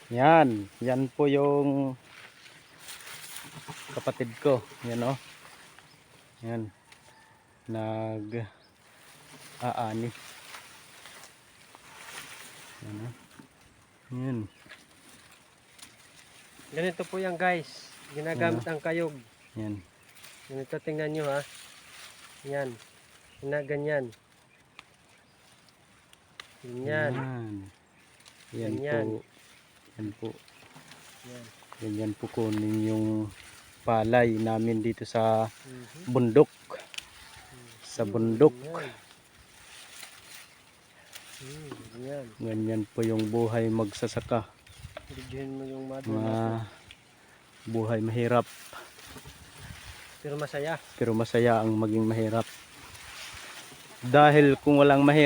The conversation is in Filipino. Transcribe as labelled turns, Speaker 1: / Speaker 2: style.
Speaker 1: Yan po yung kapatid ko. Yan o. Yan. Nag-aani. Yan o. Yan.
Speaker 2: Ganito po yan guys. Ginagamit ang kayog.
Speaker 1: Yan.
Speaker 2: Ganito tingnan nyo ha. Yan. Ganyan. Ganyan.
Speaker 1: Yan
Speaker 2: Ganyan.
Speaker 1: po. Yan po.
Speaker 2: Yan.
Speaker 1: Ganyan po kunin yung palay namin dito sa bundok. Sa bundok.
Speaker 2: Ganyan.
Speaker 1: Ganyan po yung buhay magsasaka.
Speaker 2: Bigyan mo yung mother.
Speaker 1: Buhay mahirap.
Speaker 2: Pero masaya.
Speaker 1: Pero masaya ang maging mahirap. Dahil kung walang mahirap,